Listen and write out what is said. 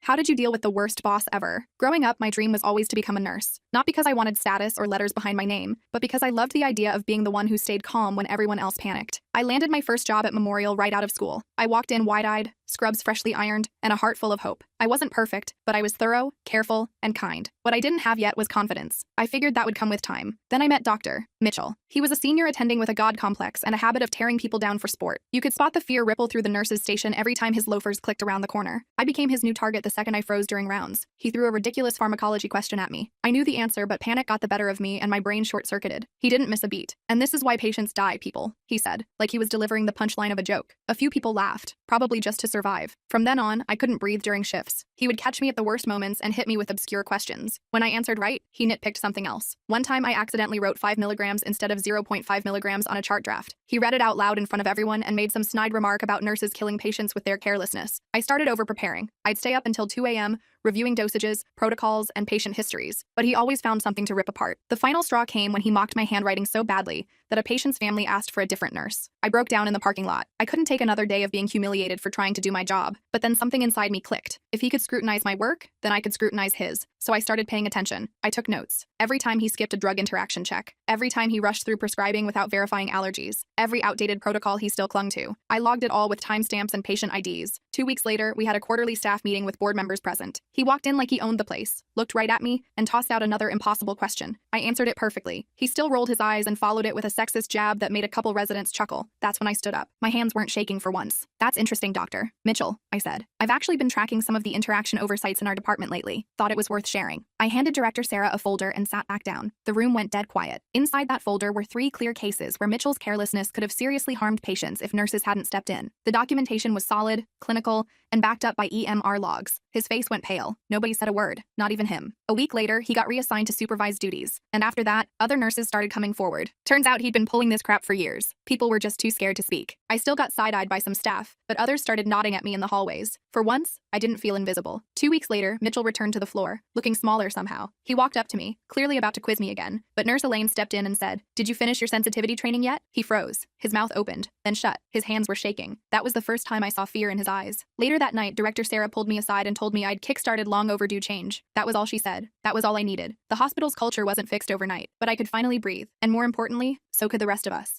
How did you deal with the worst boss ever? Growing up, my dream was always to become a nurse. Not because I wanted status or letters behind my name, but because I loved the idea of being the one who stayed calm when everyone else panicked. I landed my first job at Memorial right out of school. I walked in wide-eyed, scrubs freshly ironed, and a heart full of hope. I wasn't perfect, but I was thorough, careful, and kind. What I didn't have yet was confidence. I figured that would come with time. Then I met Dr. Mitchell. He was a senior attending with a god complex and a habit of tearing people down for sport. You could spot the fear ripple through the nurses' station every time his loafers clicked around the corner. I became his new target the second I froze during rounds. He threw a ridiculous pharmacology question at me. I knew the answer, but panic got the better of me and my brain short-circuited. He didn't miss a beat. "And this is why patients die, people," he said, like he was delivering the punchline of a joke. A few people laughed, probably just to survive. From then on, I couldn't breathe during shifts. He would catch me at the worst moments and hit me with obscure questions. When I answered right, he nitpicked something else. One time I accidentally wrote 5 milligrams instead of 0.5 milligrams on a chart draft. He read it out loud in front of everyone and made some snide remark about nurses killing patients with their carelessness. I started over-preparing. I'd stay up until 2 a.m., reviewing dosages, protocols, and patient histories, but he always found something to rip apart. The final straw came when he mocked my handwriting so badly that a patient's family asked for a different nurse. I broke down in the parking lot. I couldn't take another day of being humiliated for trying to do my job, but then something inside me clicked. If he could scrutinize my work, then I could scrutinize his. So I started paying attention. I took notes. Every time he skipped a drug interaction check, every time he rushed through prescribing without verifying allergies, every outdated protocol he still clung to. I logged it all with timestamps and patient IDs. 2 weeks later, we had a quarterly staff meeting with board members present. He walked in like he owned the place, looked right at me, and tossed out another impossible question. I answered it perfectly. He still rolled his eyes and followed it with a sexist jab that made a couple residents chuckle. That's when I stood up. My hands weren't shaking for once. "That's interesting, Dr. Mitchell," I said. "I've actually been tracking some of the interaction oversights in our department lately. Thought it was worth sharing." I handed Director Sarah a folder and sat back down. The room went dead quiet. Inside that folder were 3 clear cases where Mitchell's carelessness could have seriously harmed patients if nurses hadn't stepped in. The documentation was solid, clinical, and backed up by EMR logs. His face went pale. Nobody said a word, not even him. A week later, he got reassigned to supervise duties. And after that, other nurses started coming forward. Turns out he'd been pulling this crap for years. People were just too scared to speak. I still got side-eyed by some staff, but others started nodding at me in the hallways. For once, I didn't feel invisible. 2 weeks later, Mitchell returned to the floor, looking smaller somehow. He walked up to me, clearly about to quiz me again, but Nurse Elaine stepped in and said, "Did you finish your sensitivity training yet?" He froze. His mouth opened, then shut. His hands were shaking. That was the first time I saw fear in his eyes. Later that night, Director Sarah pulled me aside and told me I'd kick-started long overdue change. That was all she said. That was all I needed. The hospital's culture wasn't fixed overnight, but I could finally breathe. And more importantly, so could the rest of us.